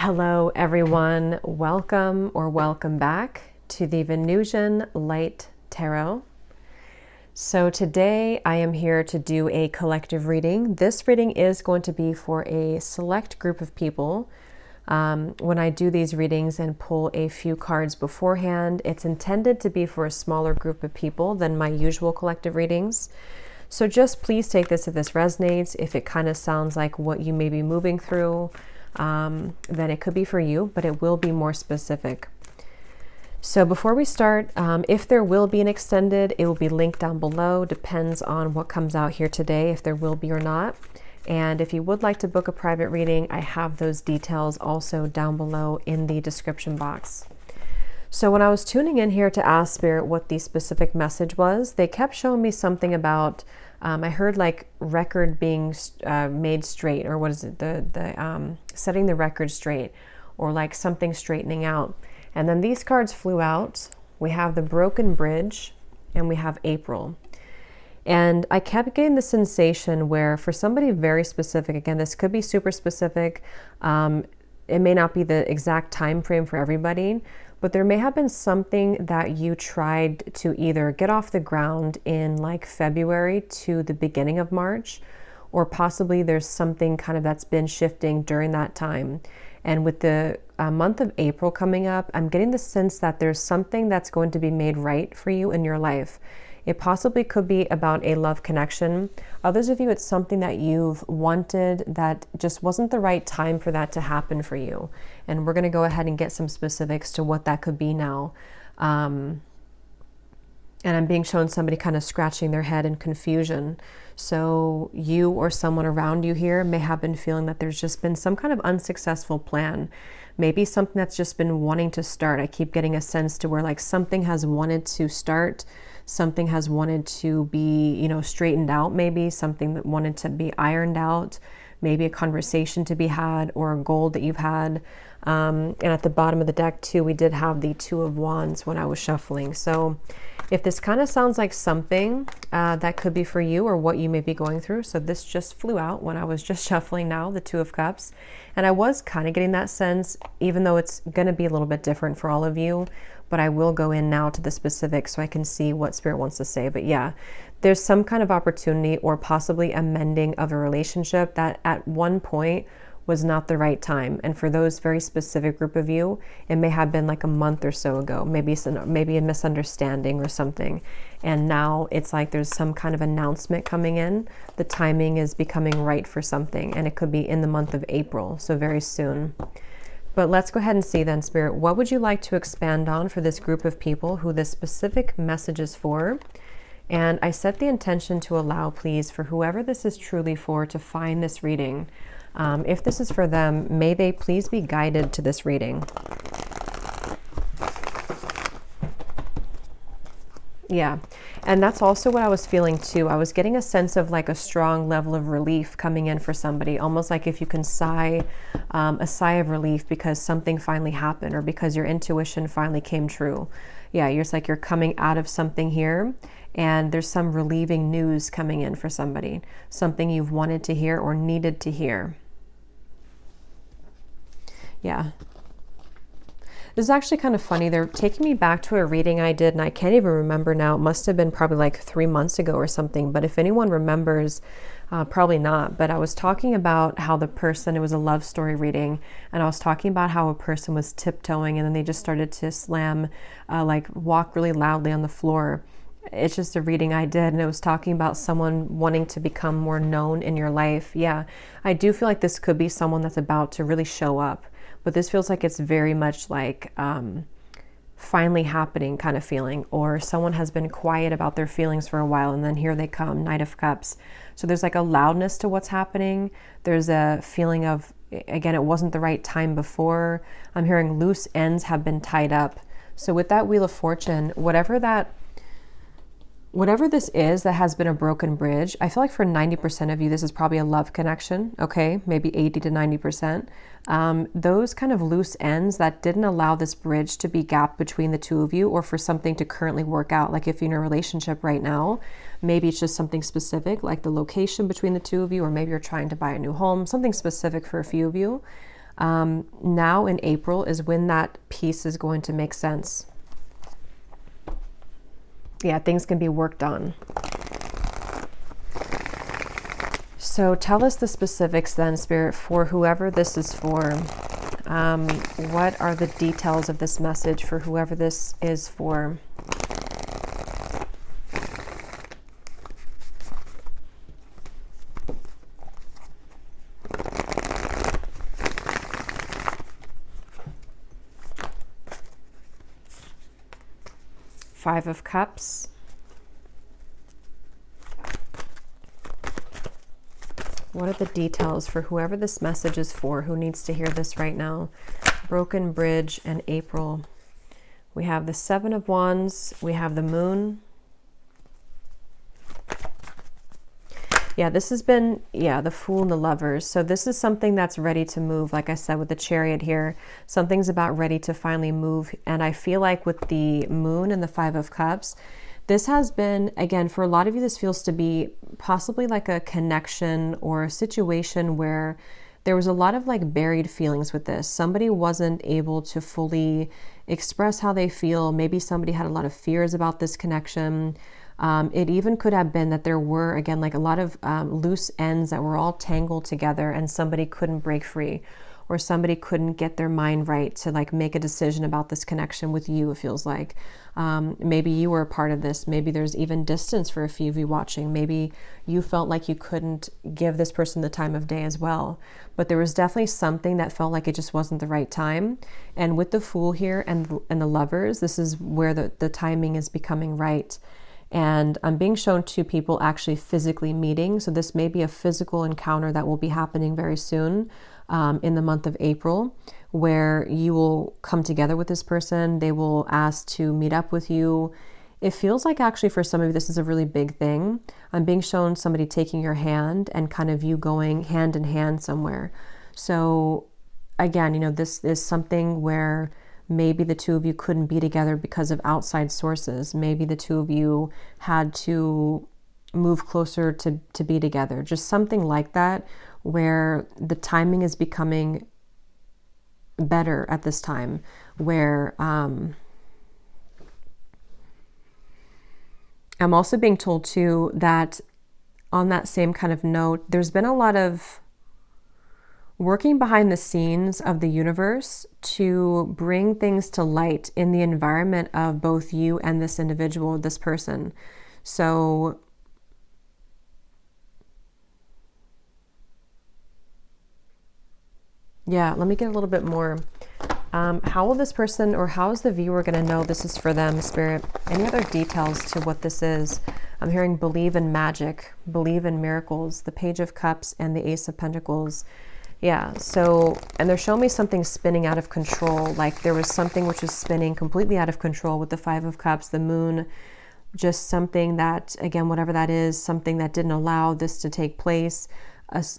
Hello everyone, welcome or welcome back to the Venusian Light Tarot. So today I am here to do a collective reading. This reading is going to be for a select group of people. When I do these readings and pull a few cards beforehand, it's intended to be for a smaller group of people than my usual collective readings. So just please take this if this resonates, if it kind of sounds like what you may be moving through, then it could be for you, but it will be more specific. So before we start, if there will be an extended, it will be linked down below. Depends on what comes out here today, if there will be or not. And if you would like to book a private reading, I have those details also down below in the description box. So when I was tuning in here to ask Spirit what the specific message was, they kept showing me something about, I heard like record being made straight, or what is it, the setting the record straight, or like something straightening out. And then these cards flew out. We have the broken bridge and we have April. And I kept getting the sensation where for somebody very specific, again, this could be super specific. It may not be the exact time frame for everybody, but there may have been something that you tried to either get off the ground in like February to the beginning of March, or possibly there's something kind of that's been shifting during that time. And with the month of April coming up, I'm getting the sense that there's something that's going to be made right for you in your life. It possibly could be about a love connection. Others of you, it's something that you've wanted that just wasn't the right time for that to happen for you. And we're going to go ahead and get some specifics to what that could be now. And I'm being shown somebody kind of scratching their head in confusion. So you or someone around you here may have been feeling that there's just been some kind of unsuccessful plan. Maybe something that's just been wanting to start. I keep getting a sense to where like something has wanted to start, something has wanted to be, straightened out, maybe something that wanted to be ironed out, maybe a conversation to be had or a goal that you've had. And at the bottom of the deck too, we did have the Two of Wands when I was shuffling. So if this kind of sounds like something that could be for you or what you may be going through. So this just flew out when I was just shuffling now, the Two of Cups. And I was kind of getting that sense, even though it's going to be a little bit different for all of you, but I will go in now to the specifics so I can see what Spirit wants to say. But yeah, there's some kind of opportunity or possibly a mending of a relationship that at one point was not the right time. And for those very specific group of you, it may have been like a month or so ago, maybe a misunderstanding or something. And now it's like there's some kind of announcement coming in. The timing is becoming right for something, and it could be in the month of April, so very soon. But let's go ahead and see then, Spirit, what would you like to expand on for this group of people who this specific message is for? And I set the intention to allow, please, for whoever this is truly for to find this reading. If this is for them, may they please be guided to this reading. Yeah, and that's also what I was feeling too. I was getting a sense of like a strong level of relief coming in for somebody, almost like if you can sigh, a sigh of relief because something finally happened or because your intuition finally came true. Yeah, it's like you're coming out of something here and there's some relieving news coming in for somebody, something you've wanted to hear or needed to hear. Yeah. This is actually kind of funny. They're taking me back to a reading I did, and I can't even remember now. It must have been probably like 3 months ago or something. But if anyone remembers, probably not. But I was talking about how the person, it was a love story reading, and I was talking about how a person was tiptoeing and then they just started to slam, like walk really loudly on the floor. It's just a reading I did, and it was talking about someone wanting to become more known in your life. Yeah, I do feel like this could be someone that's about to really show up. But this feels like it's very much like finally happening kind of feeling, or someone has been quiet about their feelings for a while and then here they come, Knight of Cups. So there's like a loudness to what's happening. There's a feeling of, again, it wasn't the right time before. I'm hearing loose ends have been tied up. So with that Wheel of Fortune, whatever this is that has been a broken bridge, I feel like for 90% of you, this is probably a love connection, okay? Maybe 80 to 90%. Those kind of loose ends that didn't allow this bridge to be gapped between the two of you, or for something to currently work out. Like if you're in a relationship right now, maybe it's just something specific, like the location between the two of you, or maybe you're trying to buy a new home, something specific for a few of you. Now in April is when that piece is going to make sense. Yeah, things can be worked on. So tell us the specifics then, Spirit, for whoever this is for. What are the details of this message for whoever this is for? Five of Cups. What are the details for whoever this message is for, who needs to hear this right now? Broken Bridge and April. We have the Seven of Wands. We have the Moon. Yeah, this has been, the Fool and the Lovers. So this is something that's ready to move. Like I said, with the Chariot here, something's about ready to finally move. And I feel like with the Moon and the Five of Cups, this has been, again, for a lot of you, this feels to be possibly like a connection or a situation where there was a lot of like buried feelings with this. Somebody wasn't able to fully express how they feel. Maybe somebody had a lot of fears about this connection. It even could have been that there were, again, like a lot of loose ends that were all tangled together and somebody couldn't break free, or somebody couldn't get their mind right to like make a decision about this connection with you, it feels like. Maybe you were a part of this. Maybe there's even distance for a few of you watching. Maybe you felt like you couldn't give this person the time of day as well. But there was definitely something that felt like it just wasn't the right time. And with the Fool here and the Lovers, this is where the timing is becoming right. And I'm being shown two people actually physically meeting. So this may be a physical encounter that will be happening very soon in the month of April, where you will come together with this person. They will ask to meet up with you. It feels like actually for some of you, this is a really big thing. I'm being shown somebody taking your hand and kind of you going hand in hand somewhere. So again, this is something where maybe the two of you couldn't be together because of outside sources. Maybe the two of you had to move closer to be together. Just something like that, where the timing is becoming better at this time, where I'm also being told too that on that same kind of note, there's been a lot of working behind the scenes of the universe to bring things to light in the environment of both you and this individual, this person. So yeah, let me get a little bit more. How will this person, or how is the viewer going to know this is for them, Spirit? Any other details to what this is? I'm hearing believe in magic, believe in miracles, the Page of Cups and the Ace of Pentacles. Yeah, so, and they're showing me something spinning out of control. Like there was something which was spinning completely out of control with the Five of Cups, the Moon, just something that, again, whatever that is, something that didn't allow this to take place,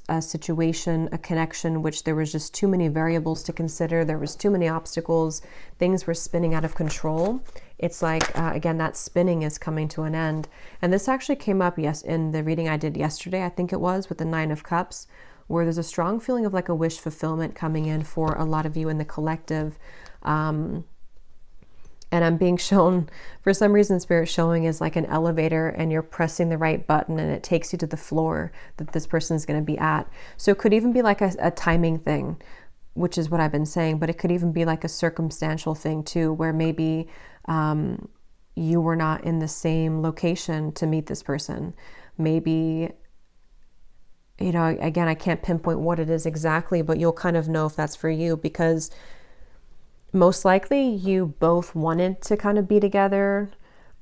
a situation, a connection, which there was just too many variables to consider. There was too many obstacles. Things were spinning out of control. It's like, again, that spinning is coming to an end. And this actually came up, yes, in the reading I did yesterday, I think it was, with the Nine of Cups, where there's a strong feeling of like a wish fulfillment coming in for a lot of you in the collective. And I'm being shown, for some reason, Spirit showing is like an elevator and you're pressing the right button and it takes you to the floor that this person is going to be at. So it could even be like a timing thing, which is what I've been saying, but it could even be like a circumstantial thing too, where maybe you were not in the same location to meet this person. Maybe, again, I can't pinpoint what it is exactly, but you'll kind of know if that's for you, because most likely you both wanted to kind of be together.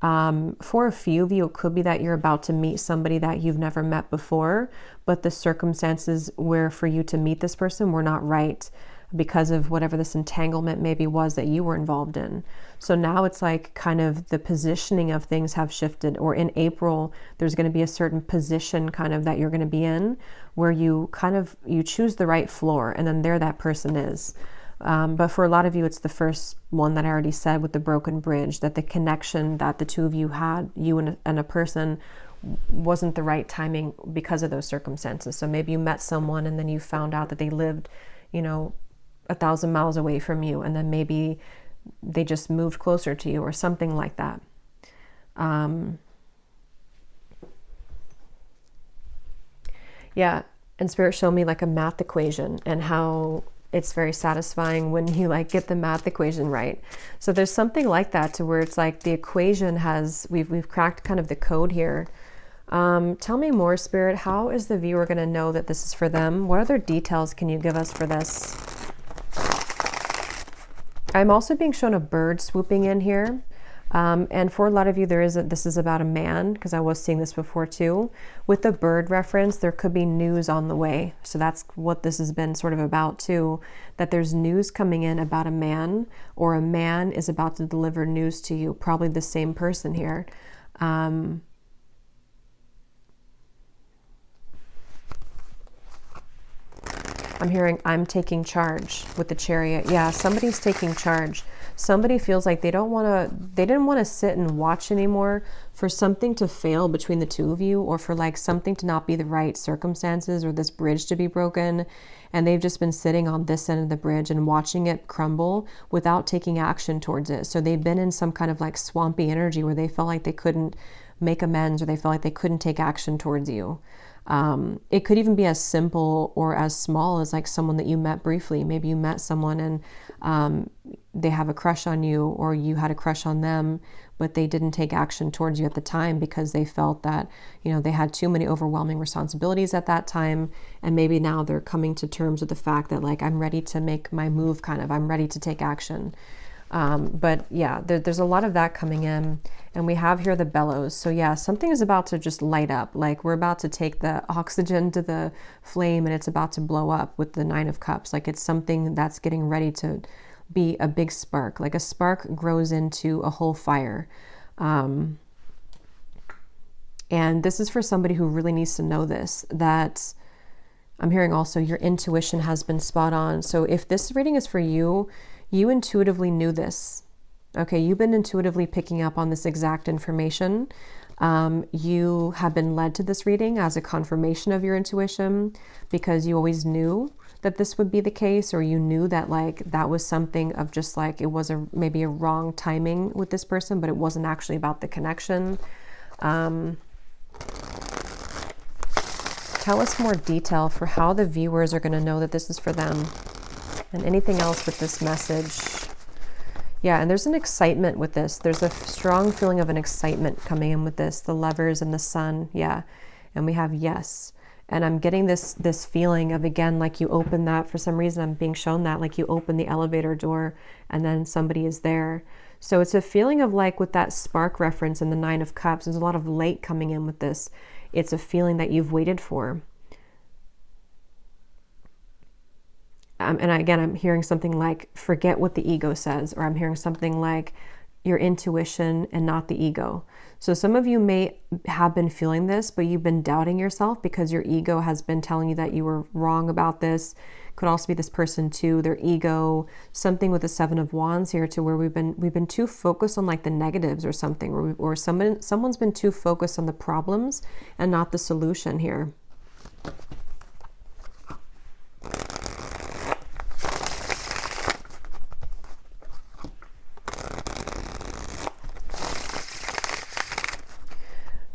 For a few of you, it could be that you're about to meet somebody that you've never met before, but the circumstances where for you to meet this person were not right because of whatever this entanglement maybe was that you were involved in. So now it's like kind of the positioning of things have shifted, or in April, there's going to be a certain position kind of that you're going to be in where you choose the right floor, and then there that person is. But for a lot of you, it's the first one that I already said with the broken bridge, that the connection that the two of you had, you and a person, wasn't the right timing because of those circumstances. So maybe you met someone and then you found out that they lived, 1,000 miles away from you, and then maybe they just moved closer to you or something like that. Yeah, and Spirit showed me like a math equation and how it's very satisfying when you like get the math equation right. So there's something like that, to where it's like the equation has, we've cracked kind of the code here. Tell me more, Spirit. How is the viewer going to know that this is for them? What other details can you give us for this? I'm also being shown a bird swooping in here. And for a lot of you, this is about a man, because I was seeing this before too. With the bird reference, there could be news on the way. So that's what this has been sort of about too, that there's news coming in about a man, or a man is about to deliver news to you, probably the same person here. I'm hearing I'm taking charge with the Chariot. Yeah, somebody's taking charge. Somebody feels like they didn't want to sit and watch anymore for something to fail between the two of you, or for like something to not be the right circumstances, or this bridge to be broken. And they've just been sitting on this end of the bridge and watching it crumble without taking action towards it. So they've been in some kind of like swampy energy where they felt like they couldn't make amends, or they felt like they couldn't take action towards you. It could even be as simple or as small as like someone that you met briefly. Maybe you met someone and they have a crush on you, or you had a crush on them, but they didn't take action towards you at the time because they felt that, you know, they had too many overwhelming responsibilities at that time. And maybe now they're coming to terms with the fact that like, I'm ready to make my move, kind of, I'm ready to take action. But yeah, there's a lot of that coming in, and we have here the bellows. So yeah, something is about to just light up. Like we're about to take the oxygen to the flame, and it's about to blow up with the Nine of Cups. Like it's something that's getting ready to be a big spark. Like a spark grows into a whole fire. And this is for somebody who really needs to know this, that I'm hearing also your intuition has been spot on. So if this reading is for you, you intuitively knew this. Okay, you've been intuitively picking up on this exact information. You have been led to this reading as a confirmation of your intuition, because you always knew that this would be the case, or you knew that like that was something of just like it was maybe a wrong timing with this person, but it wasn't actually about the connection. Tell us more detail for how the viewers are going to know that this is for them, and anything else with this message. Yeah, and there's an excitement with this. There's a strong feeling of an excitement coming in with this, the Lovers and the Sun. Yeah, and we have yes. And I'm getting this feeling of, again, like you open that, for some reason I'm being shown that, like you open the elevator door and then somebody is there. So it's a feeling of like with that spark reference in the Nine of Cups, there's a lot of light coming in with this. It's a feeling that you've waited for. And again, I'm hearing something like, forget what the ego says, or I'm hearing something like your intuition and not the ego. So some of you may have been feeling this, but you've been doubting yourself because your ego has been telling you that you were wrong about this. Could also be this person too, their ego, something with the Seven of Wands here, to where we've been too focused on like the negatives or something, or someone's been too focused on the problems and not the solution here.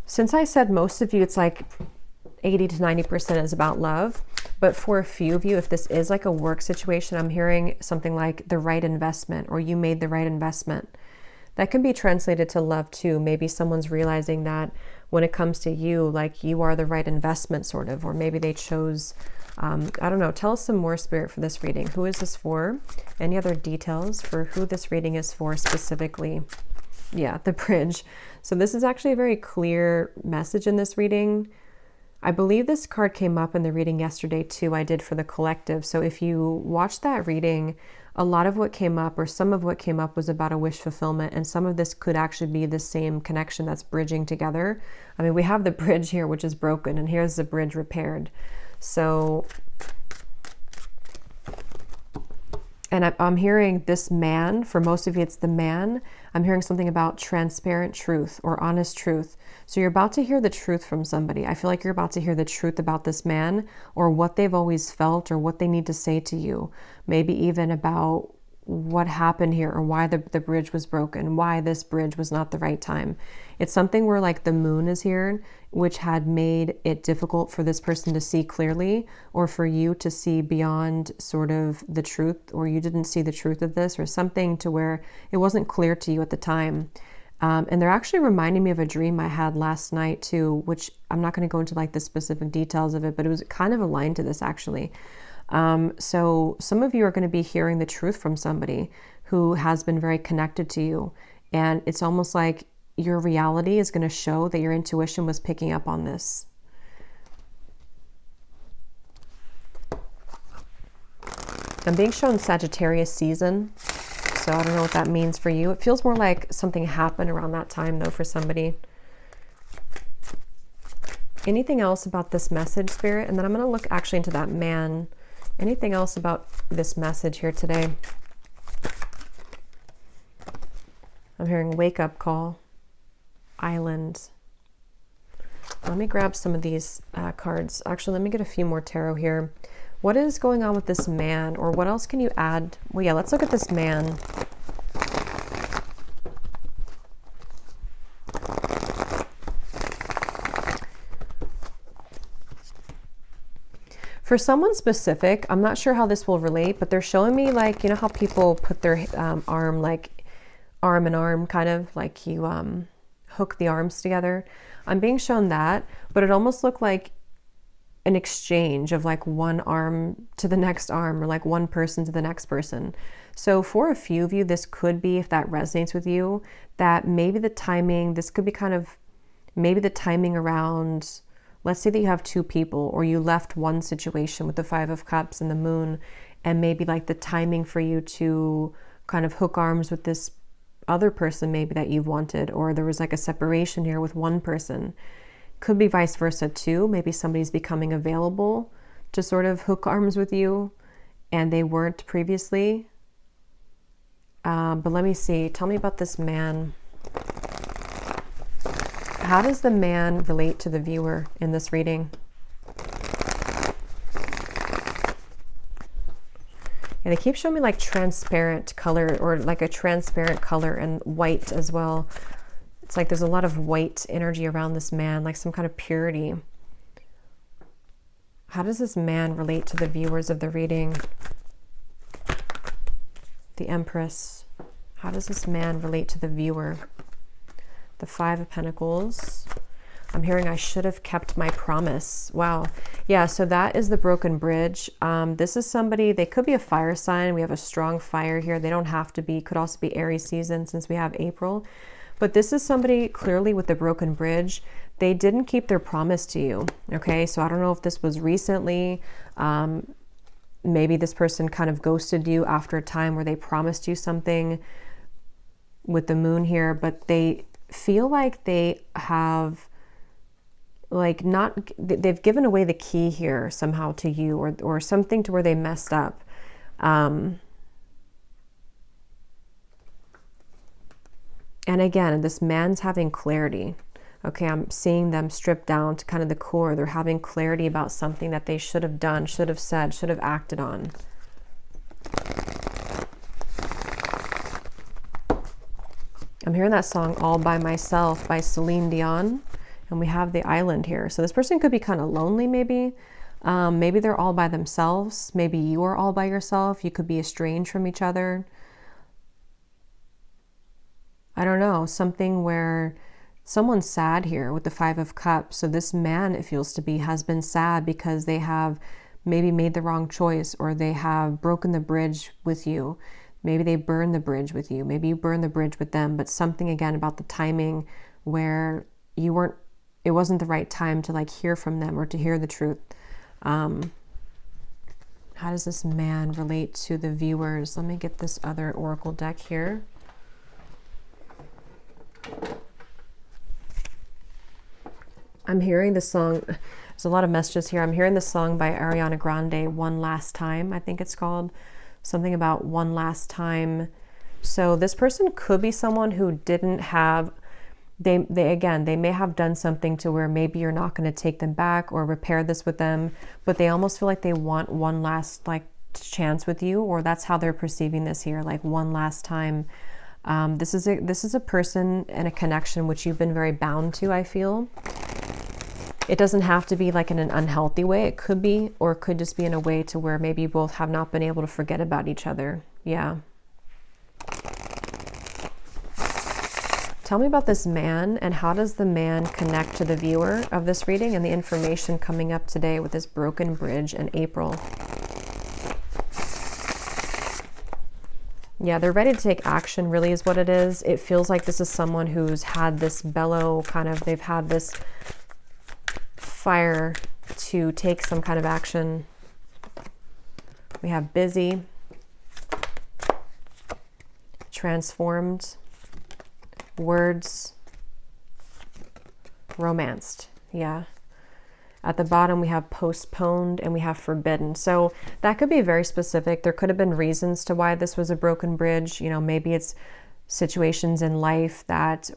Since I said most of you, it's like 80 to 90% is about love. But for a few of you, if this is like a work situation, I'm hearing something like the right investment, or you made the right investment. That can be translated to love too. Maybe someone's realizing that when it comes to you, like you are the right investment sort of, or maybe they chose, I don't know. Tell us some more, Spirit, for this reading. Who is this for? Any other details for who this reading is for specifically? Yeah, the bridge. So this is actually a very clear message in this reading. I believe this card came up in the reading yesterday too, I did for the collective. So if you watch that reading, a lot of what came up, or some of what came up, was about a wish fulfillment. And some of this could actually be the same connection that's bridging together. I mean, we have the bridge here, which is broken, and here's the bridge repaired. So, And I'm hearing this man, for most of you, it's the man. I'm hearing something about transparent truth or honest truth. So you're about to hear the truth from somebody. I feel like you're about to hear the truth about this man or what they've always felt or what they need to say to you. Maybe even about what happened here or why the bridge was broken, why this bridge was not the right time. It's something where like the moon is here, which had made it difficult for this person to see clearly or for you to see beyond sort of the truth, or you didn't see the truth of this or something to where it wasn't clear to you at the time. And they're actually reminding me of a dream I had last night too, which I'm not going to go into like the specific details of it, but it was kind of aligned to this actually. So some of you are going to be hearing the truth from somebody who has been very connected to you. And it's almost like your reality is going to show that your intuition was picking up on this. I'm being shown Sagittarius season. So I don't know what that means for you. It feels more like something happened around that time though for somebody. Anything else about this message, Spirit? And then I'm going to look actually into that man. Anything else about this message here today? I'm hearing wake up call, island. Let me grab some of these cards. Actually, let me get a few more tarot here. What is going on with this man, or what else can you add? Well, yeah, let's look at this man. For someone specific, I'm not sure how this will relate, but they're showing me like, you know how people put their arm, like arm in arm, kind of like you hook the arms together. I'm being shown that, but it almost looked like an exchange of like one arm to the next arm, or like one person to the next person. So for a few of you, this could be, if that resonates with you, that maybe the timing, this could be kind of maybe the timing around, let's say that you have two people, or you left one situation with the Five of Cups and the moon, and maybe like the timing for you to kind of hook arms with this other person maybe that you've wanted, or there was like a separation here with one person. Could be vice versa too. Maybe somebody's becoming available to sort of hook arms with you and they weren't previously. But let me see. Tell me about this man. How does the man relate to the viewer in this reading? And they keep showing me like transparent color, or like a transparent color, and white as well. It's like there's a lot of white energy around this man, like some kind of purity. How does this man relate to the viewers of the reading? The Empress. How does this man relate to the viewer? The Five of Pentacles. I'm hearing I should have kept my promise. Wow. Yeah, so that is the broken bridge. This is somebody, they could be a fire sign. We have a strong fire here. They don't have to be. Could also be Aries season since we have April. But this is somebody clearly with the broken bridge. They didn't keep their promise to you. Okay, so I don't know if this was recently. Maybe this person kind of ghosted you after a time where they promised you something with the moon here, but they feel like they have like they've given away the key here somehow to you, or something to where they messed up. And again, this man's having clarity. Okay, I'm seeing them stripped down to kind of the core. They're having clarity about something that they should have done, should have said, should have acted on. I'm hearing that song All By Myself by Celine Dion. And we have the island here. So this person could be kind of lonely maybe. Maybe they're all by themselves. Maybe you are all by yourself. You could be estranged from each other. I don't know. Something where someone's sad here with the Five of Cups. So this man, it feels to be, has been sad because they have maybe made the wrong choice, or they have broken the bridge with you. Maybe they burned the bridge with you. Maybe you burned the bridge with them. But something again about the timing where you weren't, it wasn't the right time to like hear from them or to hear the truth. How does this man relate to the viewers? Let me get this other oracle deck here. I'm hearing the song, there's a lot of messages here. I'm hearing the song by Ariana Grande, One Last Time, I think it's called. something about one last time. So this person could be someone who didn't have, they may have done something to where maybe you're not going to take them back or repair this with them, but they almost feel like they want one last like chance with you, or that's how they're perceiving this here, like one last time. This is a person and a connection which you've been very bound to, I feel. It doesn't have to be like in an unhealthy way. It could be, or it could just be in a way to where maybe you both have not been able to forget about each other. Yeah. Tell me about this man, and how does the man connect to the viewer of this reading and the information coming up today with this broken bridge in April? Yeah, they're ready to take action, really is what it is. It feels like this is someone who's had this bellow kind of, they've had this fire to take some kind of action. We have busy, transformed, words, romanced. Yeah. At the bottom, we have postponed and we have forbidden. So that could be very specific. There could have been reasons to why this was a broken bridge. You know, maybe it's situations in life that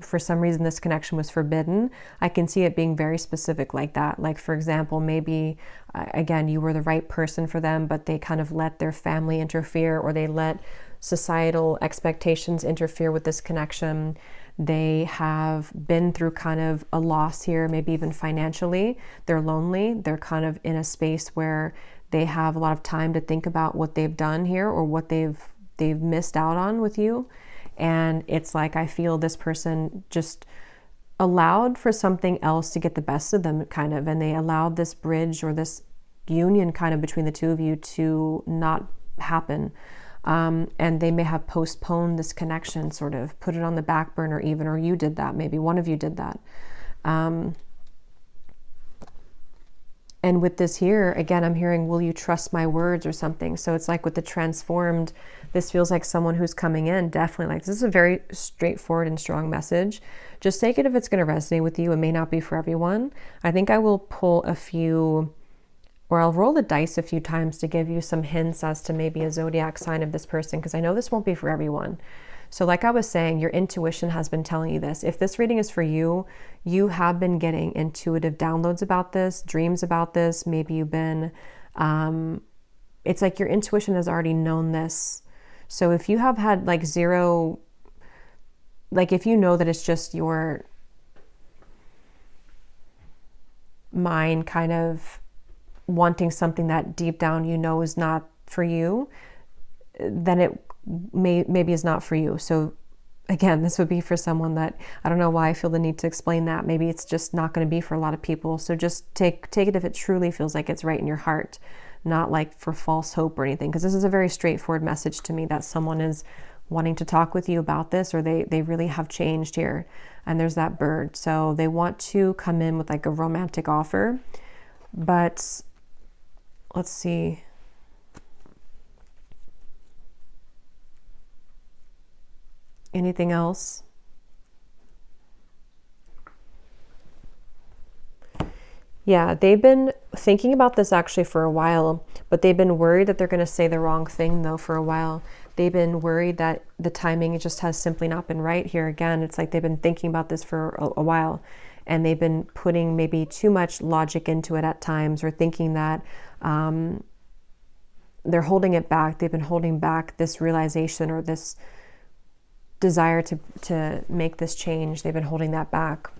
for some reason this connection was forbidden. I can see it being very specific like that. Like, for example, maybe, again, you were the right person for them, but they kind of let their family interfere, or they let societal expectations interfere with this connection. They have been through kind of a loss here, maybe even financially. They're lonely. They're kind of in a space where they have a lot of time to think about what they've done here, or what they've missed out on with you. And it's like, I feel this person just allowed for something else to get the best of them, kind of, and they allowed this bridge or this union kind of between the two of you to not happen. And they may have postponed this connection, sort of put it on the back burner even, or you did that, maybe one of you did that. And with this here, again, I'm hearing, will you trust my words or something? So it's like with the transformed, this feels like someone who's coming in, definitely like, this is a very straightforward and strong message. Just take it if it's going to resonate with you. It may not be for everyone. I think I will pull a few, or I'll roll the dice a few times to give you some hints as to maybe a zodiac sign of this person, because I know this won't be for everyone. So like I was saying, your intuition has been telling you this. If this reading is for you, you have been getting intuitive downloads about this, dreams about this. Maybe you've been, it's like your intuition has already known this. So if you have had like zero, like if you know that it's just your mind kind of wanting something that deep down you know is not for you, then it maybe is not for you. So again, this would be for someone that, I don't know why I feel the need to explain that. Maybe it's just not going to be for a lot of people. So just take it if it truly feels like it's right in your heart, not like for false hope or anything. Because this is a very straightforward message to me that someone is wanting to talk with you about this, or they really have changed here. And there's that bird. So they want to come in with like a romantic offer. But let's see. Anything else? Yeah, they've been thinking about this actually for a while, but they've been worried that they're going to say the wrong thing though for a while. They've been worried that the timing just has simply not been right here. Again, it's like they've been thinking about this for a while, and they've been putting maybe too much logic into it at times, or thinking that they're holding it back. They've been holding back this realization or this desire to make this change. They've been holding that back.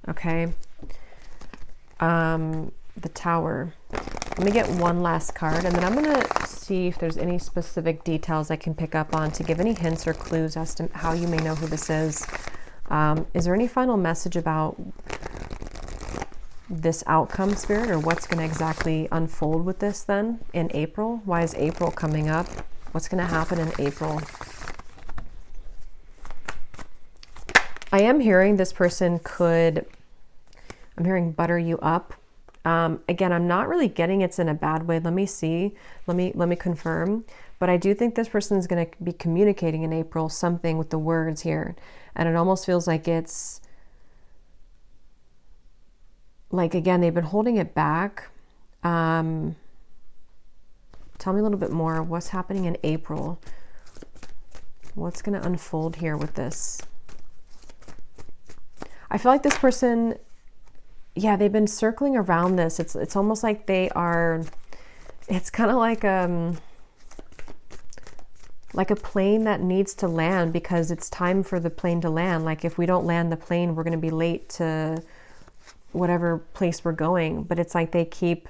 Okay. The Tower. Let me get one last card, and then I'm going to see if there's any specific details I can pick up on to give any hints or clues as to how you may know who this is. Is there any final message about this outcome, Spirit, or what's going to exactly unfold with this then in April? Why is April coming up? What's going to happen in April? I am hearing this person could, I'm hearing butter you up. Again, I'm not really getting it's in a bad way. Let me see. Let me confirm. But I do think this person is going to be communicating in April something with the words here. And it almost feels like it's like, again, they've been holding it back. Tell me a little bit more. What's happening in April? What's going to unfold here with this? I feel like this person, yeah, they've been circling around this. It's almost like they are, it's kind of like a plane that needs to land because it's time for the plane to land. Like if we don't land the plane, we're going to be late to whatever place we're going. But it's like they keep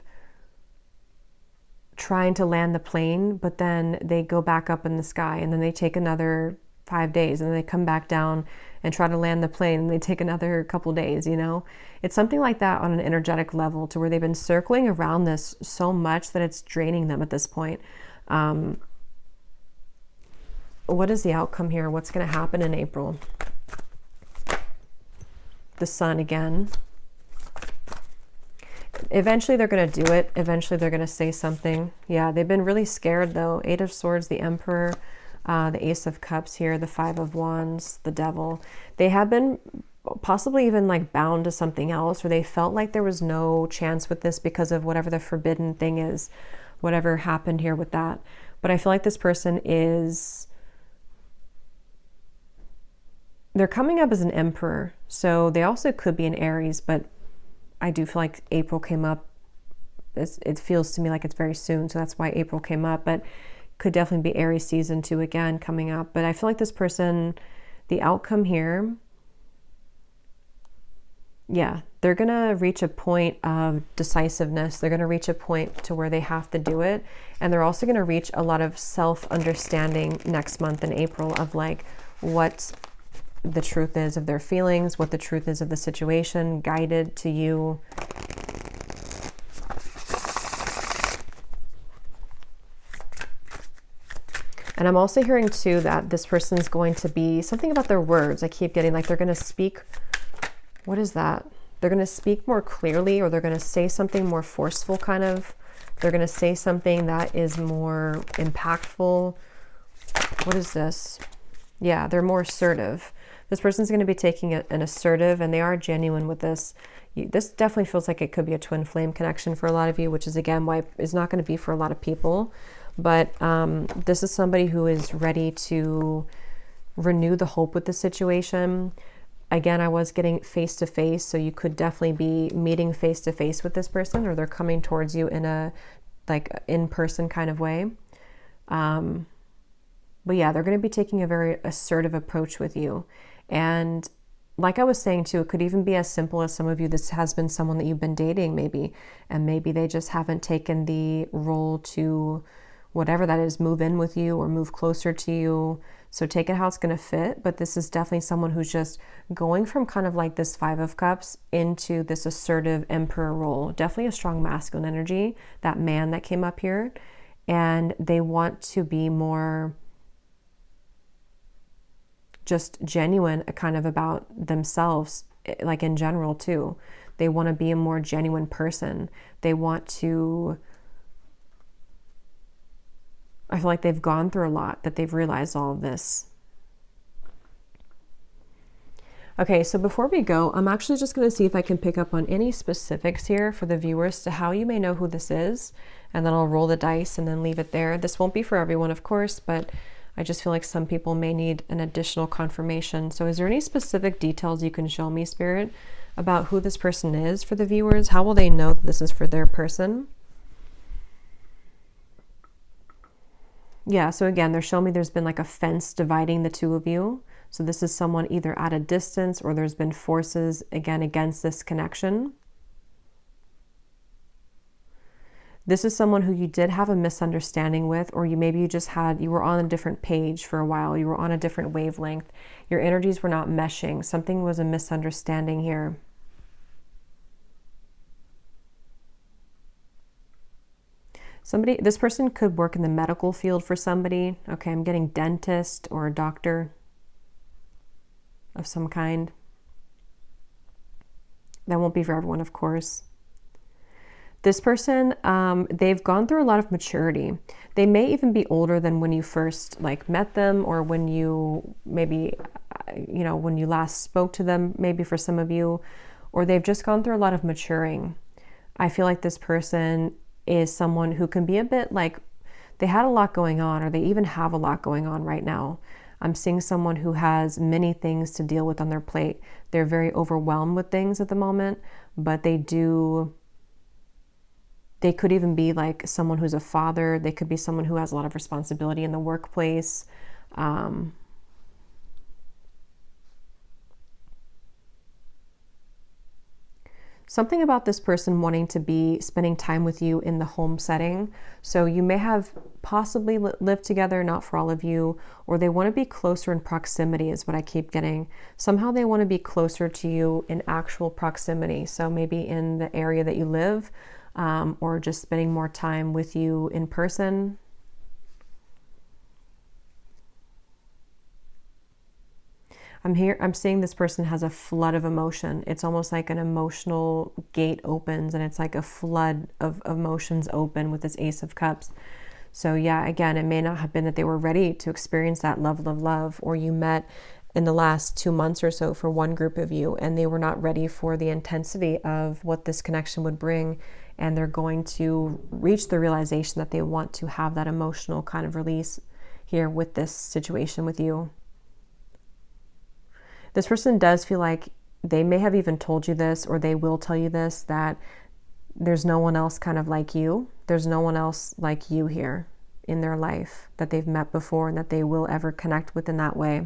trying to land the plane, but then they go back up in the sky and then they take another 5 days and then they come back down and try to land the plane and they take another couple days, you know? It's something like that on an energetic level, to where they've been circling around this so much that it's draining them at this point. What is the outcome here? What's going to happen in April? The Sun again. Eventually they're going to do it. Eventually they're going to say something. Yeah, they've been really scared though. 8 of Swords, the Emperor, the Ace of Cups here, the 5 of Wands, the Devil. They have been possibly even like bound to something else, or they felt like there was no chance with this because of whatever the forbidden thing is, whatever happened here with that. But I feel like this person is, they're coming up as an Emperor. So they also could be an Aries, but I do feel like April came up. It feels to me like it's very soon, so that's why April came up, but could definitely be Aries season 2 again coming up. But I feel like this person, the outcome here, yeah, they're going to reach a point of decisiveness. They're going to reach a point to where they have to do it. And they're also going to reach a lot of self-understanding next month in April of like what the truth is of their feelings, what the truth is of the situation, guided to you. And I'm also hearing too that this person's going to be something about their words. I keep getting like they're going to speak. What is that? They're going to speak more clearly, or they're going to say something more forceful kind of. They're going to say something that is more impactful. What is this? Yeah, they're more assertive. This person's going to be taking an assertive, and they are genuine with this. This definitely feels like it could be a twin flame connection for a lot of you, which is again why it's not going to be for a lot of people. But this is somebody who is ready to renew the hope with the situation. Again, I was getting face to face, so you could definitely be meeting face to face with this person, or they're coming towards you in a like in-person kind of way. But yeah, they're going to be taking a very assertive approach with you. And like I was saying too, it could even be as simple as some of you, this has been someone that you've been dating maybe, and maybe they just haven't taken the role to whatever that is, move in with you or move closer to you. So take it how it's going to fit. But this is definitely someone who's just going from kind of like this 5 of Cups into this assertive Emperor role. Definitely a strong masculine energy, that man that came up here. And they want to be more just genuine kind of about themselves, like in general too. They want to be a more genuine person. They want to, I feel like they've gone through a lot, that they've realized all of this. Okay, so before we go, I'm actually just going to see if I can pick up on any specifics here for the viewers to how you may know who this is, and then I'll roll the dice and then leave it there. This won't be for everyone, of course, but I just feel like some people may need an additional confirmation. So is there any specific details you can show me, Spirit, about who this person is for the viewers? How will they know that this is for their person? Yeah, so again, they're showing me there's been like a fence dividing the two of you. So this is someone either at a distance, or there's been forces, again, against this connection. This is someone who you did have a misunderstanding with, or you were on a different page for a while. You were on a different wavelength. Your energies were not meshing. Something was a misunderstanding here. This person could work in the medical field for somebody. Okay, I'm getting dentist or a doctor of some kind. That won't be for everyone, of course. This person, they've gone through a lot of maturity. They may even be older than when you first met them, or when you maybe, when you last spoke to them, maybe for some of you, or they've just gone through a lot of maturing. I feel like this person is someone who can be a bit like they had a lot going on, or they even have a lot going on right now. I'm seeing someone who has many things to deal with on their plate. They're very overwhelmed with things at the moment, but they could even be like someone who's a father. They could be someone who has a lot of responsibility in the workplace. Something about this person wanting to be spending time with you in the home setting. So you may have possibly lived together, not for all of you, or they want to be closer in proximity is what I keep getting. Somehow they want to be closer to you in actual proximity. So maybe in the area that you live, or just spending more time with you in person. I'm seeing this person has a flood of emotion. It's almost like an emotional gate opens and it's like a flood of emotions open with this Ace of Cups. So yeah, again, it may not have been that they were ready to experience that level of love, or you met in the last 2 months or so for one group of you and they were not ready for the intensity of what this connection would bring. And they're going to reach the realization that they want to have that emotional kind of release here with this situation with you. This person does feel like they may have even told you this, or they will tell you this, that there's no one else kind of like you. There's no one else like you here in their life that they've met before and that they will ever connect with in that way.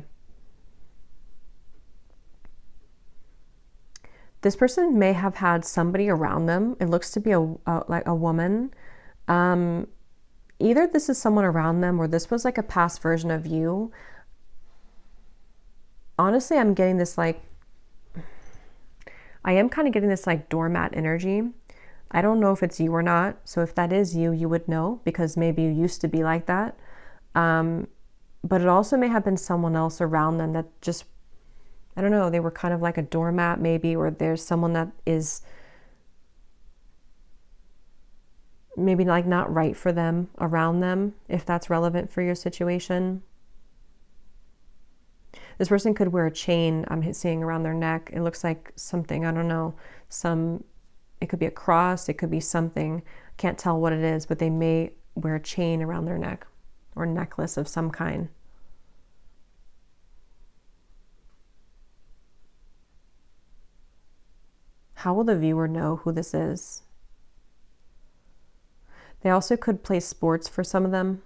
This person may have had somebody around them. It looks to be like a woman. Either this is someone around them or this was like a past version of you. Honestly, I'm getting this like, I am kind of getting this like doormat energy. I don't know if it's you or not. So if that is you, you would know because maybe you used to be like that. But it also may have been someone else around them that just, I don't know, they were kind of like a doormat maybe, or there's someone that is maybe like not right for them around them, if that's relevant for your situation. This person could wear a chain I'm seeing around their neck. It looks like something, I don't know, it could be a cross, it could be something. I can't tell what it is, but they may wear a chain around their neck or necklace of some kind. How will the viewer know who this is? They also could play sports for some of them.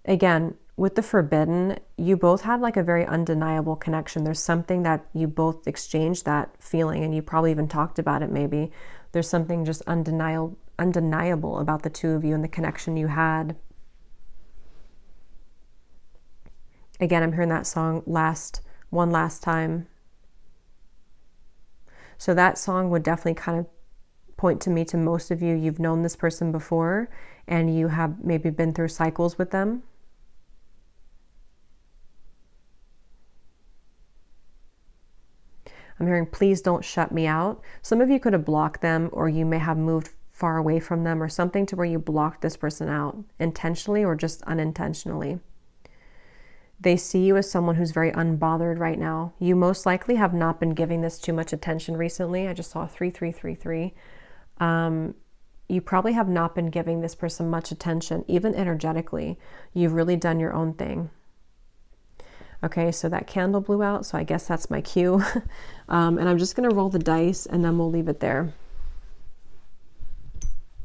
Again, with the forbidden, you both have like a very undeniable connection. There's something that you both exchanged that feeling, and you probably even talked about it maybe. There's something just undeniable about the two of you and the connection you had. Again, I'm hearing that song One Last Time. So that song would definitely kind of point to me to most of you. You've known this person before and you have maybe been through cycles with them. I'm hearing, please don't shut me out. Some of you could have blocked them, or you may have moved far away from them, or something to where you blocked this person out intentionally or just unintentionally. They see you as someone who's very unbothered right now. You most likely have not been giving this too much attention recently. I just saw 3333. You probably have not been giving this person much attention, even energetically. You've really done your own thing. Okay, so that candle blew out, so I guess that's my cue. And I'm just going to roll the dice and then we'll leave it there.